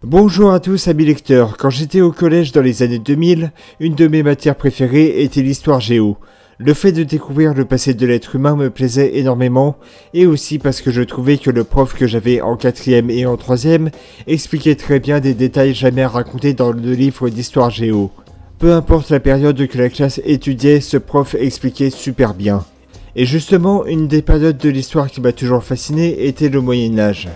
Bonjour à tous amis lecteurs, quand j'étais au collège dans les années 2000, une de mes matières préférées était l'histoire géo. Le fait de découvrir le passé de l'être humain me plaisait énormément, et aussi parce que je trouvais que le prof que j'avais en 4e et en 3e expliquait très bien des détails jamais racontés dans le livre d'histoire géo. Peu importe la période que la classe étudiait, ce prof expliquait super bien. Et justement, une des périodes de l'histoire qui m'a toujours fasciné était le Moyen-Âge.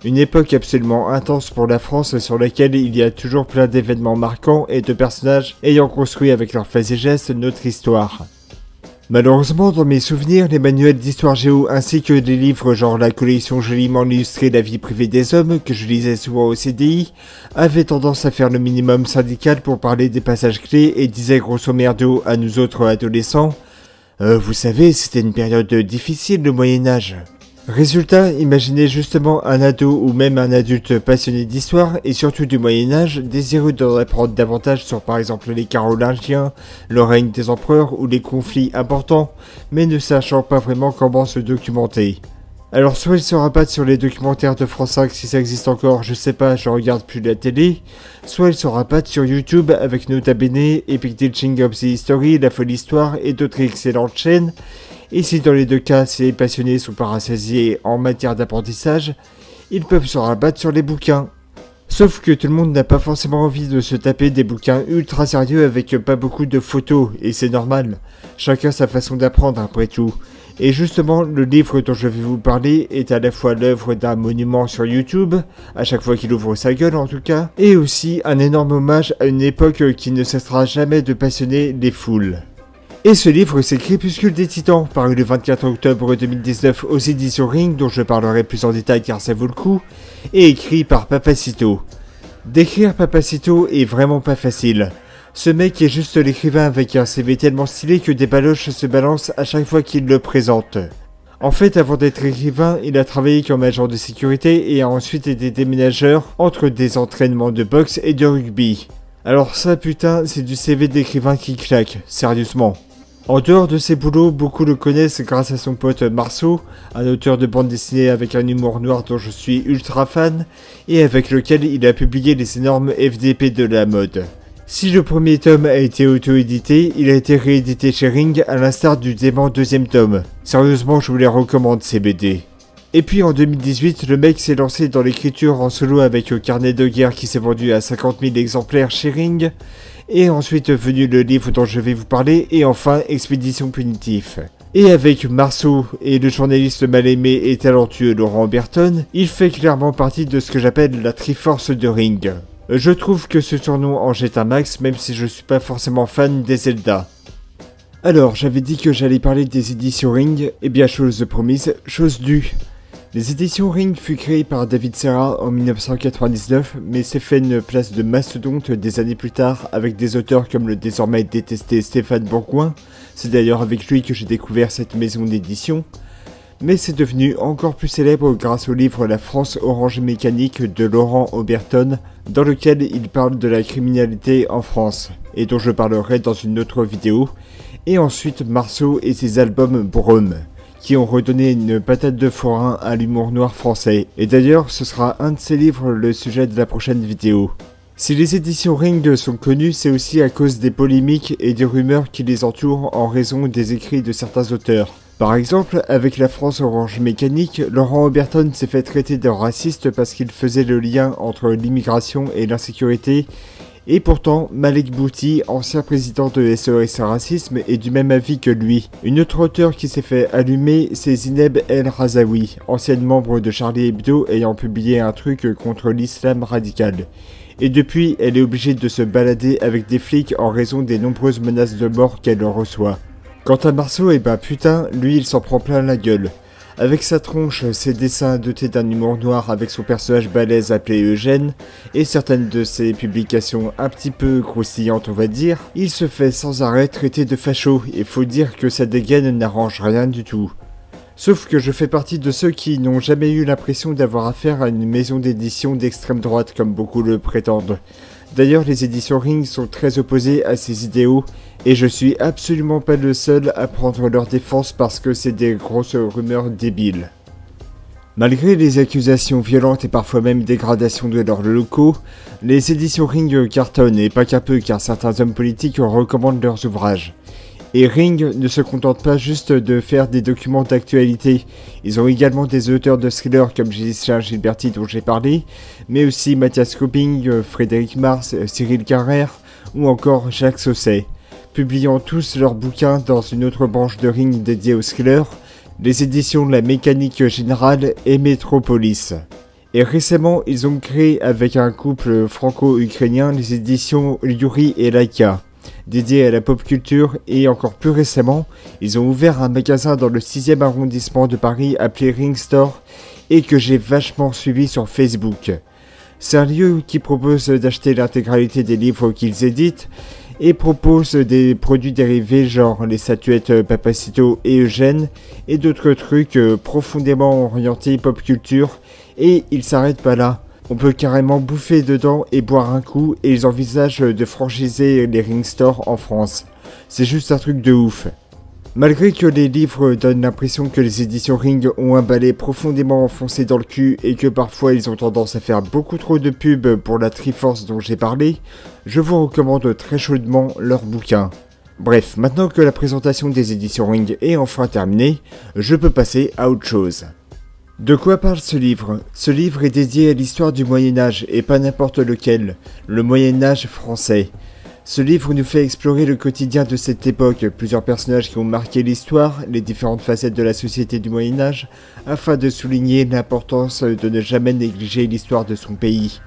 Une époque absolument intense pour la France sur laquelle il y a toujours plein d'événements marquants et de personnages ayant construit avec leurs faits et gestes notre histoire. Malheureusement, dans mes souvenirs, les manuels d'histoire géo ainsi que des livres genre la collection joliment illustrée La vie privée des hommes, que je lisais souvent au CDI, avaient tendance à faire le minimum syndical pour parler des passages clés et disaient grosso merdo à nous autres adolescents « Vous savez, c'était une période difficile le Moyen-Âge ». Résultat, imaginez justement un ado ou même un adulte passionné d'histoire et surtout du Moyen-Âge, désireux d'en apprendre davantage sur par exemple les Carolingiens, le règne des empereurs ou les conflits importants, mais ne sachant pas vraiment comment se documenter. Alors soit il se rabattent sur les documentaires de France 5 si ça existe encore, je sais pas, je regarde plus la télé, soit il se rabattent sur YouTube avec Nota Bene, Epic Teaching of the History, La Folle Histoire et d'autres excellentes chaînes. Et si dans les deux cas, ces passionnés sont parasasiés en matière d'apprentissage, ils peuvent se rabattre sur les bouquins. Sauf que tout le monde n'a pas forcément envie de se taper des bouquins ultra sérieux avec pas beaucoup de photos, et c'est normal. Chacun sa façon d'apprendre après tout. Et justement, le livre dont je vais vous parler est à la fois l'œuvre d'un monument sur YouTube, à chaque fois qu'il ouvre sa gueule en tout cas, et aussi un énorme hommage à une époque qui ne cessera jamais de passionner les foules. Et ce livre, c'est Crépuscule des Titans, paru le 24 octobre 2019 aux éditions Ring, dont je parlerai plus en détail car ça vaut le coup, et écrit par Papacito. Décrire Papacito est vraiment pas facile. Ce mec est juste l'écrivain avec un CV tellement stylé que des baloches se balancent à chaque fois qu'il le présente. En fait, avant d'être écrivain, il a travaillé comme agent de sécurité et a ensuite été déménageur entre des entraînements de boxe et de rugby. Alors ça putain, c'est du CV d'écrivain qui claque, sérieusement. En dehors de ses boulots, beaucoup le connaissent grâce à son pote Marceau, un auteur de bande dessinée avec un humour noir dont je suis ultra fan, et avec lequel il a publié les énormes FDP de la mode. Si le premier tome a été auto-édité, il a été réédité chez Ring à l'instar du dément deuxième tome. Sérieusement, je vous les recommande ces BD. Et puis en 2018, le mec s'est lancé dans l'écriture en solo avec Carnet de guerre qui s'est vendu à 50 000 exemplaires chez Ring, et ensuite venu le livre dont je vais vous parler, et enfin Expédition Punitif. Et avec Marceau et le journaliste mal aimé et talentueux Laurent Berton, il fait clairement partie de ce que j'appelle la Triforce de Ring. Je trouve que ce surnom en jette un max, même si je suis pas forcément fan des Zelda. Alors, j'avais dit que j'allais parler des éditions Ring, et bien chose promise, chose due. Les éditions Ring fut créées par David Serra en 1999, mais s'est fait une place de mastodonte des années plus tard avec des auteurs comme le désormais détesté Stéphane Bourgoin, c'est d'ailleurs avec lui que j'ai découvert cette maison d'édition, mais c'est devenu encore plus célèbre grâce au livre La France Orange Mécanique de Laurent Oberton, dans lequel il parle de la criminalité en France, et dont je parlerai dans une autre vidéo, et ensuite Marceau et ses albums Brome, qui ont redonné une patate de forain à l'humour noir français, et d'ailleurs ce sera un de ces livres le sujet de la prochaine vidéo. Si les éditions Ring sont connues, c'est aussi à cause des polémiques et des rumeurs qui les entourent en raison des écrits de certains auteurs. Par exemple, avec La France Orange Mécanique, Laurent Oberton s'est fait traiter de raciste parce qu'il faisait le lien entre l'immigration et l'insécurité, et pourtant, Malek Bouti, ancien président de SOS Racisme, est du même avis que lui. Une autre auteure qui s'est fait allumer, c'est Zineb El Razaoui, ancienne membre de Charlie Hebdo ayant publié un truc contre l'islam radical. Et depuis, elle est obligée de se balader avec des flics en raison des nombreuses menaces de mort qu'elle reçoit. Quant à Marceau, eh ben putain, lui il s'en prend plein la gueule. Avec sa tronche, ses dessins dotés d'un humour noir avec son personnage balèze appelé Eugène, et certaines de ses publications un petit peu croustillantes on va dire, il se fait sans arrêt traiter de facho, et faut dire que sa dégaine n'arrange rien du tout. Sauf que je fais partie de ceux qui n'ont jamais eu l'impression d'avoir affaire à une maison d'édition d'extrême droite comme beaucoup le prétendent. D'ailleurs, les éditions Ring sont très opposées à ces idéaux, et je suis absolument pas le seul à prendre leur défense parce que c'est des grosses rumeurs débiles. Malgré les accusations violentes et parfois même dégradation de leurs locaux, les éditions Ring cartonnent et pas qu'un peu car certains hommes politiques recommandent leurs ouvrages. Et Ring ne se contente pas juste de faire des documents d'actualité, ils ont également des auteurs de thrillers comme Ghislain Gilberti dont j'ai parlé, mais aussi Mathias Coping, Frédéric Mars, Cyril Carrère ou encore Jacques Sausset, publiant tous leurs bouquins dans une autre branche de Ring dédiée aux thrillers, les éditions La Mécanique Générale et Metropolis. Et récemment, ils ont créé avec un couple franco-ukrainien les éditions Yuri et Laika, dédiées à la pop culture, et encore plus récemment, ils ont ouvert un magasin dans le 6e arrondissement de Paris appelé Ring Store et que j'ai vachement suivi sur Facebook. C'est un lieu qui propose d'acheter l'intégralité des livres qu'ils éditent et propose des produits dérivés genre les statuettes Papacito et Eugène et d'autres trucs profondément orientés pop culture, et ils s'arrêtent pas là. On peut carrément bouffer dedans et boire un coup, et ils envisagent de franchiser les Ring Store en France. C'est juste un truc de ouf. Malgré que les livres donnent l'impression que les éditions Ring ont un balai profondément enfoncé dans le cul et que parfois ils ont tendance à faire beaucoup trop de pub pour la Triforce dont j'ai parlé, je vous recommande très chaudement leurs bouquins. Bref, maintenant que la présentation des éditions Ring est enfin terminée, je peux passer à autre chose. De quoi parle ce livre? Ce livre est dédié à l'histoire du Moyen-Âge et pas n'importe lequel, le Moyen-Âge français. Ce livre nous fait explorer le quotidien de cette époque, plusieurs personnages qui ont marqué l'histoire, les différentes facettes de la société du Moyen-Âge, afin de souligner l'importance de ne jamais négliger l'histoire de son pays.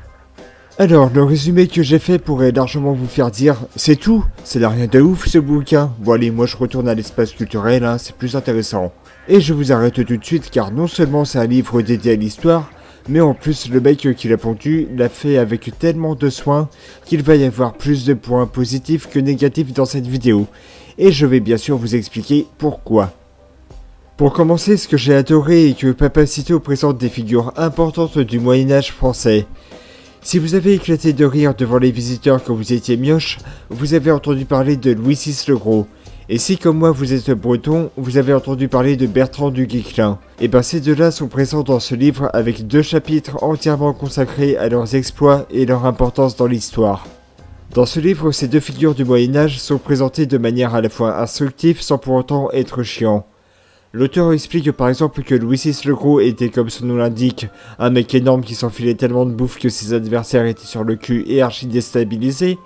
Alors, le résumé que j'ai fait pourrait largement vous faire dire « C'est tout, ça n'a rien de ouf ce bouquin. Bon allez, moi je retourne à l'espace culturel, hein, c'est plus intéressant. » Et je vous arrête tout de suite car non seulement c'est un livre dédié à l'histoire, mais en plus le mec qui l'a pondu l'a fait avec tellement de soin qu'il va y avoir plus de points positifs que négatifs dans cette vidéo. Et je vais bien sûr vous expliquer pourquoi. Pour commencer, ce que j'ai adoré est que Papacito présente des figures importantes du Moyen-Âge français. Si vous avez éclaté de rire devant les visiteurs quand vous étiez mioche, vous avez entendu parler de Louis VI le Gros. Et si comme moi vous êtes breton, vous avez entendu parler de Bertrand du Guesclin. Et ben ces deux-là sont présents dans ce livre avec 2 chapitres entièrement consacrés à leurs exploits et leur importance dans l'histoire. Dans ce livre, ces 2 figures du Moyen-Âge sont présentées de manière à la fois instructive sans pour autant être chiant. L'auteur explique par exemple que Louis VI le Gros était, comme son nom l'indique, un mec énorme qui s'enfilait tellement de bouffe que ses adversaires étaient sur le cul et archi déstabilisés,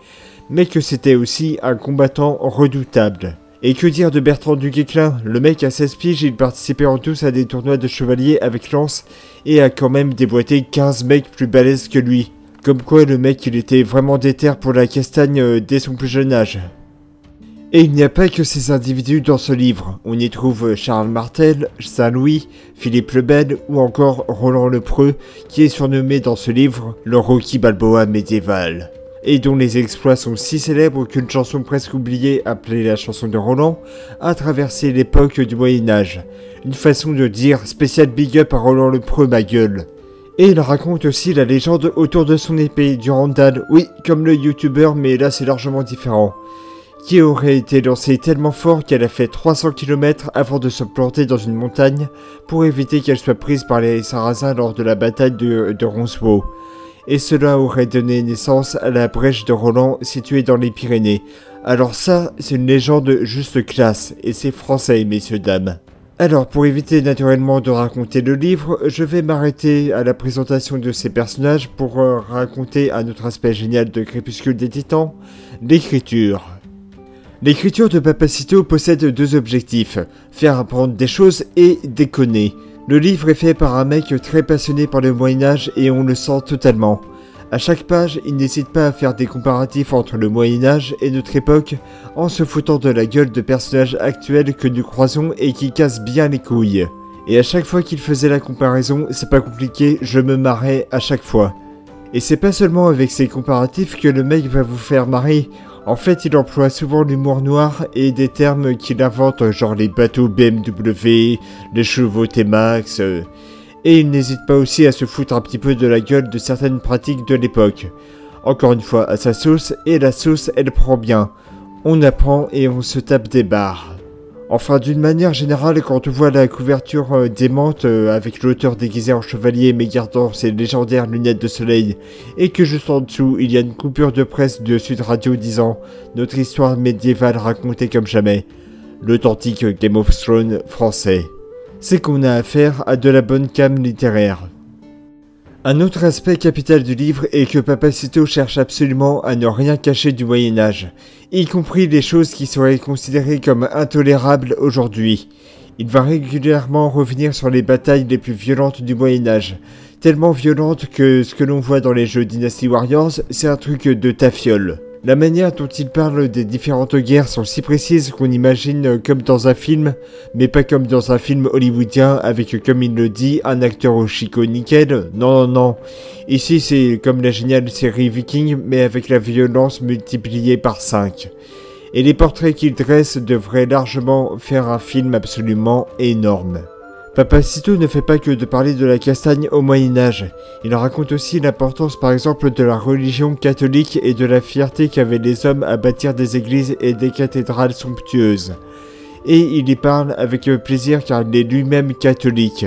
mais que c'était aussi un combattant redoutable. Et que dire de Bertrand du Guesclin? Le mec a 16 piges, il participait en tous à des tournois de chevaliers avec lance et a quand même déboîté 15 mecs plus balèzes que lui. Comme quoi le mec il était vraiment déter pour la castagne dès son plus jeune âge. Et il n'y a pas que ces individus dans ce livre, on y trouve Charles Martel, Saint-Louis, Philippe le Bel ou encore Roland le Preux qui est surnommé dans ce livre le Rocky Balboa médiéval. Et dont les exploits sont si célèbres qu'une chanson presque oubliée, appelée la chanson de Roland, a traversé l'époque du Moyen-Âge. Une façon de dire spécial big up à Roland le Preux, ma gueule. Et il raconte aussi la légende autour de son épée, Durandal, oui, comme le youtubeur, mais là c'est largement différent, qui aurait été lancée tellement fort qu'elle a fait 300 km avant de se planter dans une montagne pour éviter qu'elle soit prise par les Sarrasins lors de la bataille de Roncesvalles. Et cela aurait donné naissance à la brèche de Roland située dans les Pyrénées. Alors ça, c'est une légende juste classe, et c'est français, messieurs dames. Alors pour éviter naturellement de raconter le livre, je vais m'arrêter à la présentation de ces personnages pour raconter un autre aspect génial de Crépuscule des Titans, l'écriture. L'écriture de Papacito possède 2 objectifs, faire apprendre des choses et déconner. Le livre est fait par un mec très passionné par le Moyen-Âge et on le sent totalement. À chaque page, il n'hésite pas à faire des comparatifs entre le Moyen-Âge et notre époque en se foutant de la gueule de personnages actuels que nous croisons et qui cassent bien les couilles. Et à chaque fois qu'il faisait la comparaison, c'est pas compliqué, je me marrais à chaque fois. Et c'est pas seulement avec ces comparatifs que le mec va vous faire marrer. En fait, il emploie souvent l'humour noir et des termes qu'il invente, genre les bateaux BMW, les chevaux T-Max, et il n'hésite pas aussi à se foutre un petit peu de la gueule de certaines pratiques de l'époque. Encore une fois, à sa sauce, et la sauce, elle prend bien. On apprend et on se tape des barres. Enfin, d'une manière générale, quand on voit la couverture démente avec l'auteur déguisé en chevalier mais gardant ses légendaires lunettes de soleil, et que juste en dessous, il y a une coupure de presse de Sud Radio disant « Notre histoire médiévale racontée comme jamais », l'authentique Game of Thrones français. C'est qu'on a affaire à de la bonne came littéraire. Un autre aspect capital du livre est que Papacito cherche absolument à ne rien cacher du Moyen-Âge, y compris les choses qui seraient considérées comme intolérables aujourd'hui. Il va régulièrement revenir sur les batailles les plus violentes du Moyen-Âge, tellement violentes que ce que l'on voit dans les jeux Dynasty Warriors, c'est un truc de tafiole. La manière dont il parle des différentes guerres sont si précises qu'on imagine comme dans un film, mais pas comme dans un film hollywoodien avec, comme il le dit, un acteur au chicot nickel. Non. Ici c'est comme la géniale série Viking, mais avec la violence multipliée par 5. Et les portraits qu'il dresse devraient largement faire un film absolument énorme. Papacito ne fait pas que de parler de la castagne au Moyen-Âge. Il raconte aussi l'importance par exemple de la religion catholique et de la fierté qu'avaient les hommes à bâtir des églises et des cathédrales somptueuses. Et il y parle avec plaisir car il est lui-même catholique.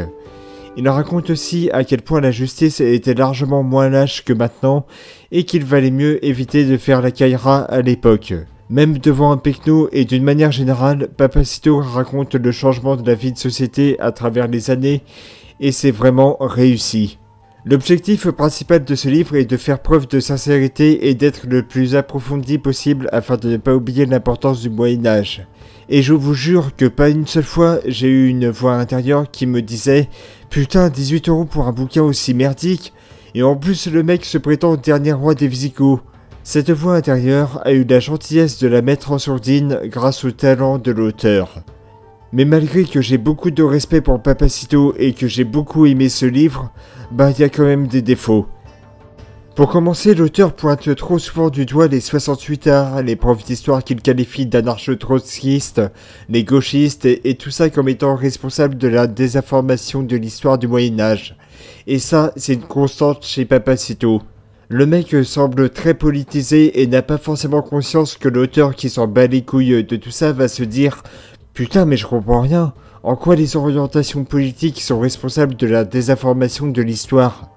Il raconte aussi à quel point la justice était largement moins lâche que maintenant et qu'il valait mieux éviter de faire la caïra à l'époque. Même devant un pecno et d'une manière générale, Papacito raconte le changement de la vie de société à travers les années et c'est vraiment réussi. L'objectif principal de ce livre est de faire preuve de sincérité et d'être le plus approfondi possible afin de ne pas oublier l'importance du Moyen-Âge. Et je vous jure que pas une seule fois j'ai eu une voix intérieure qui me disait « Putain, 18 € pour un bouquin aussi merdique !» Et en plus le mec se prétend dernier roi des Visigoths. Cette voix intérieure a eu la gentillesse de la mettre en sourdine grâce au talent de l'auteur. Mais malgré que j'ai beaucoup de respect pour Papacito et que j'ai beaucoup aimé ce livre, il y a quand même des défauts. Pour commencer, l'auteur pointe trop souvent du doigt les 68ards, les profs d'histoire qu'il qualifie d'anarcho-trotskistes, les gauchistes et tout ça comme étant responsables de la désinformation de l'histoire du Moyen-Âge. Et ça, c'est une constante chez Papacito. Le mec semble très politisé et n'a pas forcément conscience que l'auteur qui s'en bat les couilles de tout ça va se dire « Putain mais je comprends rien, en quoi les orientations politiques sont responsables de la désinformation de l'histoire ?»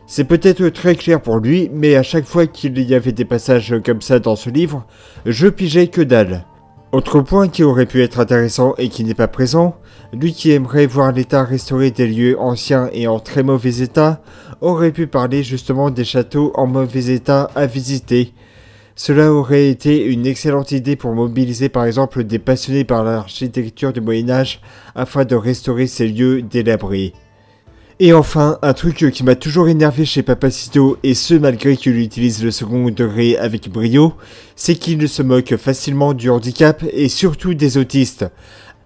C'est peut-être très clair pour lui, mais à chaque fois qu'il y avait des passages comme ça dans ce livre, je pigeais que dalle. Autre point qui aurait pu être intéressant et qui n'est pas présent, lui qui aimerait voir l'état restauré des lieux anciens et en très mauvais état, aurait pu parler justement des châteaux en mauvais état à visiter. Cela aurait été une excellente idée pour mobiliser par exemple des passionnés par l'architecture du Moyen-Âge afin de restaurer ces lieux délabrés. Et enfin, un truc qui m'a toujours énervé chez Papacito, et ce malgré qu'il utilise le second degré avec brio, c'est qu'il se moque facilement du handicap et surtout des autistes.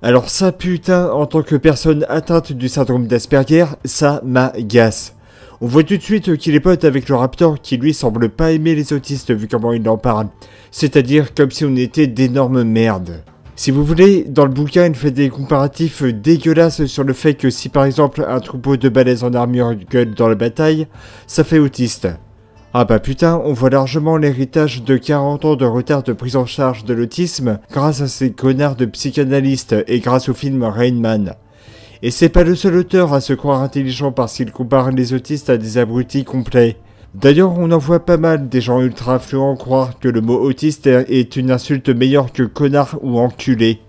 Alors ça putain, en tant que personne atteinte du syndrome d'Asperger, ça m'agace. On voit tout de suite qu'il est pote avec le Raptor qui lui semble pas aimer les autistes vu comment il en parle. C'est-à-dire comme si on était d'énormes merdes. Si vous voulez, dans le bouquin, il fait des comparatifs dégueulasses sur le fait que si par exemple un troupeau de balaises en armure gueule dans la bataille, ça fait autiste. Ah bah putain, on voit largement l'héritage de 40 ans de retard de prise en charge de l'autisme grâce à ces connards de psychanalystes et grâce au film Rain Man. Et c'est pas le seul auteur à se croire intelligent parce qu'il compare les autistes à des abrutis complets. D'ailleurs, on en voit pas mal des gens ultra influents croire que le mot autiste est une insulte meilleure que connard ou enculé.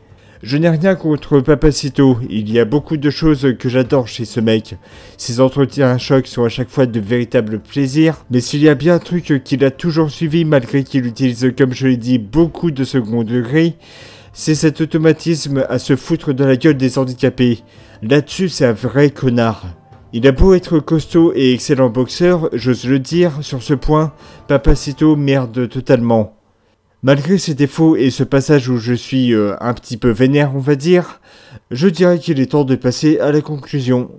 Je n'ai rien contre Papacito, il y a beaucoup de choses que j'adore chez ce mec. Ses entretiens à choc sont à chaque fois de véritables plaisirs, mais s'il y a bien un truc qu'il a toujours suivi malgré qu'il utilise, comme je l'ai dit, beaucoup de second degré, c'est cet automatisme à se foutre de la gueule des handicapés. Là-dessus, c'est un vrai connard. Il a beau être costaud et excellent boxeur, j'ose le dire, sur ce point, Papacito merde totalement. Malgré ses défauts et ce passage où je suis un petit peu vénère, on va dire, je dirais qu'il est temps de passer à la conclusion.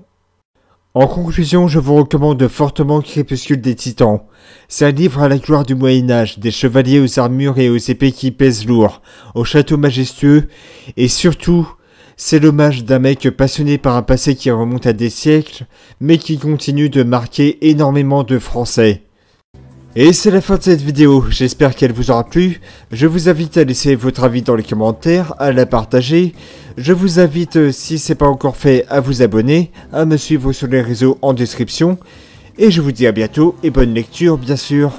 En conclusion, je vous recommande fortement Crépuscule des Titans. C'est un livre à la gloire du Moyen-Âge, des chevaliers aux armures et aux épées qui pèsent lourd, aux châteaux majestueux, et surtout, c'est l'hommage d'un mec passionné par un passé qui remonte à des siècles, mais qui continue de marquer énormément de Français. Et c'est la fin de cette vidéo, j'espère qu'elle vous aura plu. Je vous invite à laisser votre avis dans les commentaires, à la partager. Je vous invite, si ce n'est pas encore fait, à vous abonner, à me suivre sur les réseaux en description. Et je vous dis à bientôt et bonne lecture bien sûr.